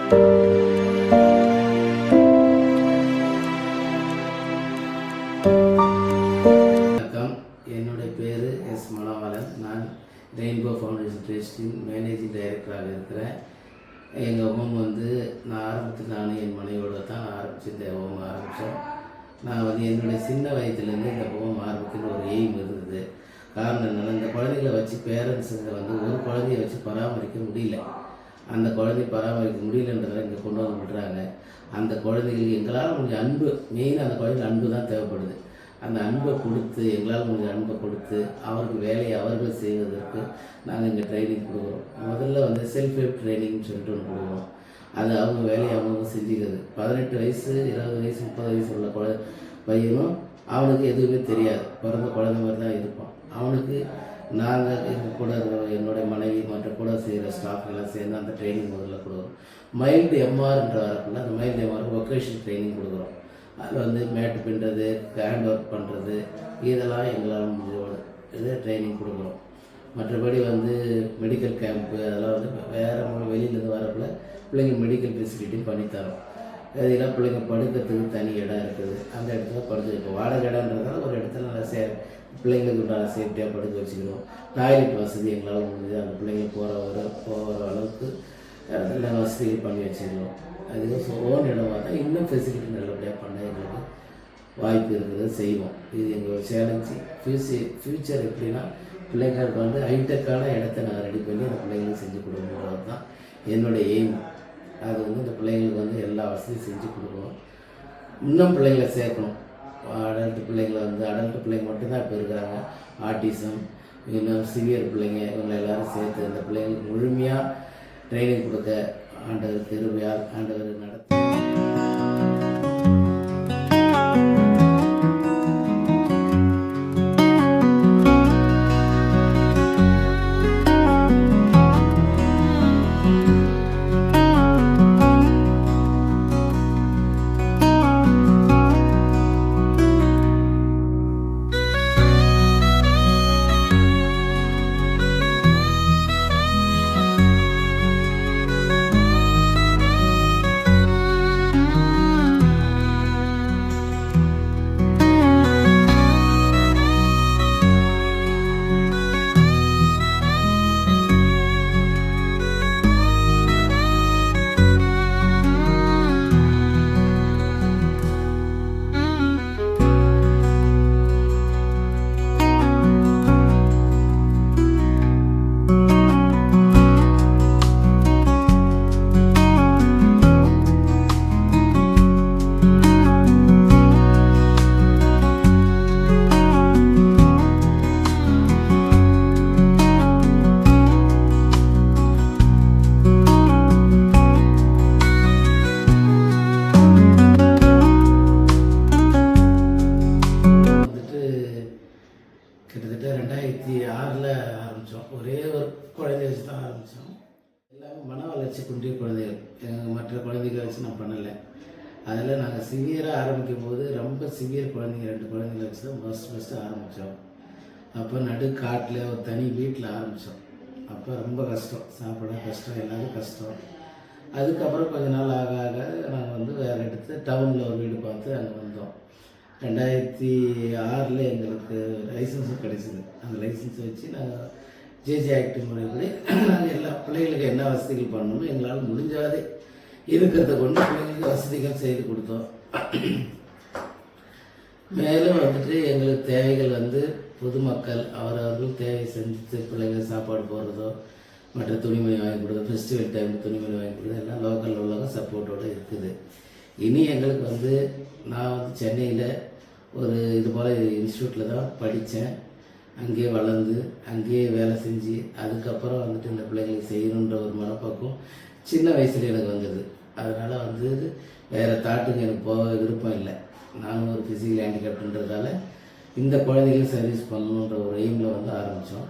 வணக்கம், என்னுடைய பேர் எஸ் மனோகரன். நான் ரெயின்போ ஃபவுண்டேஷன் ட்ரஸ்டின் மேனேஜிங் டைரக்டராக இருக்கிறேன். எங்கள் ஹோம் நான் ஆரம்பத்தில் நானும் என் மனைவியோடு தான் ஆரம்பித்து இந்த ஹோம் ஆரம்பித்தோம். நான் என்னுடைய சின்ன வயதுலேருந்து இந்த ஹோம் ஆரம்பிக்கிற ஒரு எய்ம் இருந்தது. காரணம் என்னென்னா, இந்த குழந்தைகளை வச்சு பேரண்ட்ஸுங்க ஒரு குழந்தைய வச்சு பராமரிக்க முடியல. அந்த குழந்தைய பராமரிக்க முடியலன்றதை இங்கே கொண்டு வந்து விடுறாங்க. அந்த குழந்தைகளுக்கு எங்களால் முடிஞ்ச அன்பு, மெயினாக அந்த குழந்தைகள் அன்பு தான் தேவைப்படுது. அந்த அன்பை கொடுத்து, எங்களால் முடிஞ்ச அன்பை கொடுத்து அவருக்கு வேலையை அவர்கள் செய்வதற்கு நாங்கள் இங்கே ட்ரைனிங் கொடுக்குறோம். முதல்ல செல்ஃப் ஹெல்ப் ட்ரைனிங்னு சொல்லிட்டு ஒன்று கொடுக்குறோம். அது அவங்க வேலையை அவங்க செஞ்சுக்கிறது. 18 வயசு 20 வயசு 30 வயசு உள்ள பையனும் அவனுக்கு எதுவுமே தெரியாது, பிறந்த குழந்தை மாதிரி தான் இருப்பான். அவனுக்கு நாங்கள் எங்கள் கூட என்னுடைய மனைவி மற்ற கூட செய்கிற ஸ்டாஃப்லாம் சேர்ந்து அந்த ட்ரைனிங் முதல்ல கொடுக்குறோம். மைல்டு எம்ஆர்ன்ற வரக்குள்ள அந்த மைல்டு எம்ஆர் வொக்கேஷனல் ட்ரைனிங் கொடுக்குறோம். அதில் மேட்டு பின்னுறது, ஹேண்ட் ஒர்க் பண்ணுறது, இதெல்லாம் எங்களால் முடிஞ்ச இது ட்ரைனிங் கொடுக்குறோம். மற்றபடி மெடிக்கல் கேம்ப்பு அதெல்லாம் வேறு வெளியிலேருந்து வரக்குள்ள பிள்ளைங்க மெடிக்கல் ஃபெசிலிட்டியும் பண்ணித்தரோம். இதெல்லாம் பிள்ளைங்க படுக்கிறதுக்கு தனி இடம் இருக்குது. அந்த இடத்துல படுத்து, இப்போ வாடகை இடம்ன்றதால ஒரு இடத்துல நல்லா பிள்ளைங்களுக்கு உண்டான சேஃப்டியாக படுக்க வச்சுக்கிறோம். டாய்லெட் வசதி எங்களால் முடிஞ்சு அந்த பிள்ளைங்க போகிற அளவுக்கு எல்லா வசதியும் பண்ணி வச்சுக்கிறோம். அதுக்கு ஓன் இடமா தான் இன்னும் ஃபெசிலிட்டி நல்லபடியாக பண்ண எங்களுக்கு வாய்ப்பு இருக்கிறது, செய்வோம். இது எங்கள் சேலஞ்சு. ஃப்யூச்சர் எப்படின்னா, பிள்ளைங்களுக்கு ஹைடெக்கான இடத்த நான் ரெடி பண்ணி அந்த பிள்ளைங்களுக்கு செஞ்சு கொடுக்கணுன்றது தான் என்னுடைய எய்ம். அது இந்த பிள்ளைங்களுக்கு எல்லா வசதியும் செஞ்சு கொடுக்கணும். இன்னும் பிள்ளைங்களை சேர்க்கணும். அடல்ட்டு பிள்ளைங்களை அடல்ட்டு பிள்ளைங்க மட்டும்தான் இப்போ இருக்கிறாங்க. ஆட்டிசம், இன்னும் சிவியர் பிள்ளைங்க, இவங்களை எல்லோரும் சேர்த்து இந்த பிள்ளைங்களுக்கு முழுமையாக ட்ரைனிங் கொடுக்க ஆண்டவர் கிருபையால் ஆண்டவர் நடத்த கிட்டத்தட்ட 2006 ஆரம்பித்தோம். ஒரே ஒரு குழந்தைய வச்சு தான் ஆரம்பித்தோம். எல்லாமே மன வளர்ச்சி குன்றிய குழந்தைகள். மற்ற குழந்தைகளை வச்சு நான் பண்ணலை. அதில் நாங்கள் சிவியராக ஆரம்பிக்கும் போது ரொம்ப சிவியர் குழந்தைங்க 2 குழந்தைங்களை வச்சு தான் ஃபஸ்ட்டு ஆரம்பித்தோம். அப்போ காட்டில் ஒரு தனி வீட்டில் ஆரம்பித்தோம். அப்போ ரொம்ப கஷ்டம், சாப்பிட கஷ்டம், எல்லோரும் கஷ்டம். அதுக்கப்புறம் கொஞ்ச நாள் ஆக ஆக நாங்கள் வேறு இடத்துல டவுனில் ஒரு வீடு பார்த்து அங்கே வந்தோம். 2006 எங்களுக்கு லைசன்ஸும் கிடைச்சிது. அந்த லைசன்ஸை வச்சு நாங்கள் ஜேஜே ஆக்ட் முறைப்படி நாங்கள் எல்லா பிள்ளைகளுக்கு என்ன வசதிகள் பண்ணணுமோ எங்களால் முடிஞ்சாதே இருக்கிறத கொண்டு பிள்ளைங்களுக்கு வசதிகள் செய்து கொடுத்தோம். மேலும் எங்களுக்கு தேவைகள் பொதுமக்கள் அவரவர்கள் தேவை செஞ்சு பிள்ளைங்க சாப்பாடு போடுறதோ, மற்ற துணிமணி வாங்கி கொடுத்தோம், ஃபெஸ்டிவல் டைம் துணிமணி வாங்கி கொடுத்தோம், எல்லாம் லோக்கல் உள்ளவங்க சப்போர்ட்டோடு இருக்குது. இனி எங்களுக்கு நான் சென்னையில் ஒரு இது போல் இன்ஸ்டியூட்டில் தான் படித்தேன். அங்கேயே வளர்ந்து அங்கேயே வேலை செஞ்சு அதுக்கப்புறம் இந்த பிள்ளைங்களுக்கு செய்யணுன்ற ஒரு மனப்பக்குவம் சின்ன வயசுல எனக்கு வந்தது. அதனால் வேறு தாட்டுக்கு எனக்கு போக விருப்பம் இல்லை. நானும் ஒரு ஃபிசிக்கல் ஹேண்டிகேப்ன்றதால இந்த குழந்தைகளுக்கு சர்வீஸ் பண்ணணுன்ற ஒரு எய்மில் ஆரம்பித்தோம்.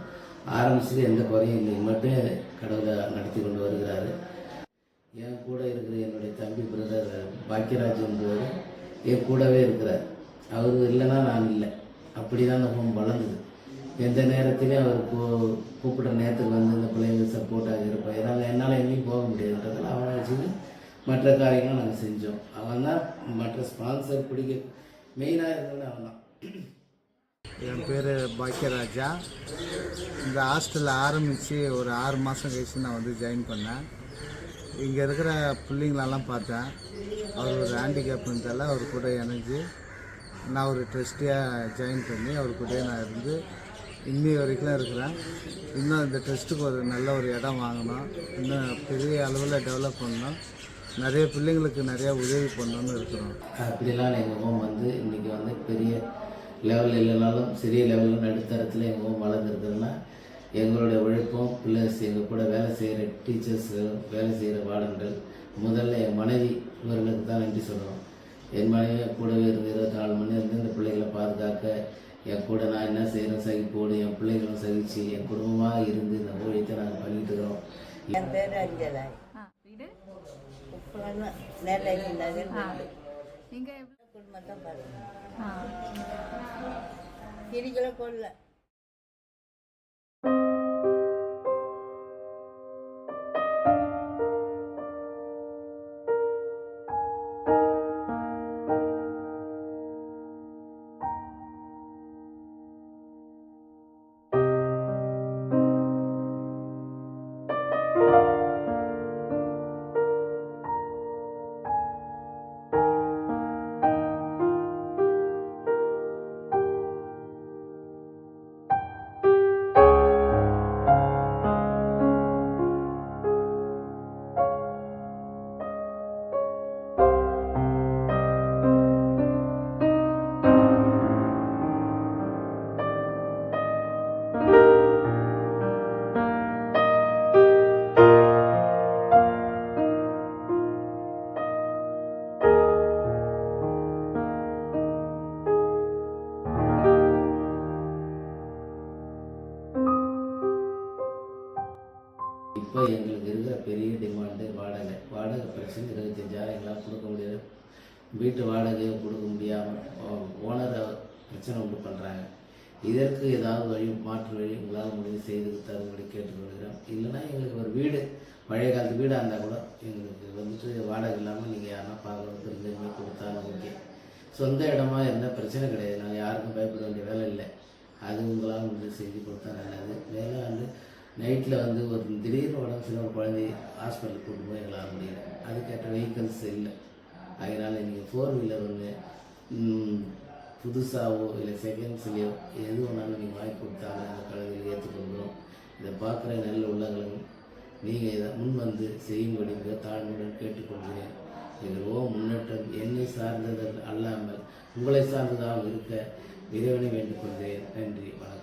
ஆரம்பிச்சது எந்த குறையும் இல்லை, மட்டும் கடவுளை நடத்தி கொண்டு வருகிறாரு. என் கூட இருக்கிற என்னுடைய தம்பி பிரதர் பாக்கியராஜ் என்பவர் என் கூடவே இருக்கிறார். அவர் இல்லைன்னா நான் இல்லை. அப்படி தான் அந்த ஹோம் வளர்ந்தது. எந்த நேரத்திலையும் அவர் கூப்பிட்ற நேரத்துக்கு இந்த பிள்ளைங்களுக்கு சப்போர்ட்டாக இருப்பேன். என்னால் எங்கேயும் போக முடியாதுன்றதால அவனை வச்சுட்டு மற்ற காரியங்களும் நாங்கள் செஞ்சோம். அவன் தான் மற்ற ஸ்பான்சர் பிடிக்க மெயினாக இருந்தது அவன் தான். என் பேர் பாக்கியராஜா. இந்த ஹாஸ்டலில் ஆரம்பித்து ஒரு 6 மாதம் கழிச்சு நான் வந்து ஜாயின் பண்ணேன். இங்கே இருக்கிற பிள்ளைங்களெல்லாம் பார்த்தேன். அவர் ஒரு ஹேண்டிகேப்ன்றதால அவர் கூட இணைஞ்சு நான் ஒரு ட்ரஸ்டியாக ஜாயின் பண்ணி அவர் கூடயே நான் இருந்து இன்னி வரைக்கும் இருக்கிறேன். இன்னும் இந்த ட்ரஸ்ட்டுக்கு ஒரு நல்ல ஒரு இடம் வாங்கணும், இன்னும் பெரிய அளவில் டெவலப் பண்ணணும், நிறைய பிள்ளைங்களுக்கு நிறையா உதவி பண்ணணும்னு இருக்கிறோம். அப்படிலாம் எங்கள் ஹோம் வந்து இன்றைக்கி வந்து பெரிய லெவலில் இல்லைனாலும் சிறிய லெவலில் நடுத்தரத்தில் எங்கள் ஹோம் வளர்ந்துருக்குதுன்னா எங்களுடைய உழைப்பும் ப்ளஸ் எங்கள் கூட வேலை செய்கிற டீச்சர்ஸ்கள், வேலை செய்கிற வார்டன்கள், முதல்ல என் மனைவி இவர்களுக்கு தான் நன்றி சொல்லணும். என் மனைவி கூடவே இருந்து 24 மணி இருந்து இந்த பிள்ளைகளை பாதுகாக்க என் கூட நான் என்ன செய்கிறேன் சகிப்போடு என் பிள்ளைகளும் சகிச்சு என் குடும்பமாக இருந்து இந்த ஊழியத்தை நாங்கள் பண்ணிட்டு இருக்கிறோம். என் பேர் அஞ்சலா. குடும்பத்தை பாருங்க கிரிகளை கொள்ள இப்போ எங்களுக்கு இருக்கிற பெரிய டிமாண்டு வாடகை பிரச்சனை. 25,000 எங்களால் கொடுக்க முடியாது. வீட்டு வாடகையை கொடுக்க முடியாமல் ஓனரை பிரச்சனை உண்டு பண்ணுறாங்க. இதற்கு ஏதாவது மாற்று வழி உங்களால் முடிவு செய்து தரும்படி கேட்டுக்கொள்கிறோம். இல்லைன்னா எங்களுக்கு ஒரு வீடு, பழைய காலத்து வீடாக இருந்தால் கூட எங்களுக்கு வந்துட்டு வாடகை இல்லாமல் நீங்கள் யாருன்னா பார்க்குறதுக்கு இருந்துமே கொடுத்தாலும் ஓகே. சொந்த இடமா இருந்தால் பிரச்சனை கிடையாது, நாங்கள் யாருக்கும் பயப்பட வேண்டிய வேலை இல்லை. அது உங்களால் முடிவு செஞ்சு கொடுத்தா நல்லது. வேலை வந்து நைட்டில் வந்து ஒரு திடீர்னு உடம்பு சில ஒரு குழந்தை ஹாஸ்பிட்டலுக்கு கூட்டு போய் எங்களால் முடியல, அதுக்கேற்ற வெஹிக்கல்ஸ் இல்லை. அதனால் நீங்கள் 4 வீலர் ஒன்று புதுசாகவோ இல்லை செகண்ட்ஸ்லேயோ எது வேணாலும் நீங்கள் வாங்கி கொடுத்தாலும் அந்த கடையில் ஏற்றுக்கொள்கிறோம். இதை பார்க்குற நல்ல உள்ளங்களும் நீங்கள் இதை முன் வந்து செய்யும்படி மிக தாழ்மையுடன் கேட்டுக்கொள்கிறேன். எங்களோ முன்னேற்றம் என்னை சார்ந்தது அல்லாமல் உங்களை சார்ந்ததாக இருக்க இறைவனை வேண்டிக் கொள்கிறேன். நன்றி, வணக்கம்.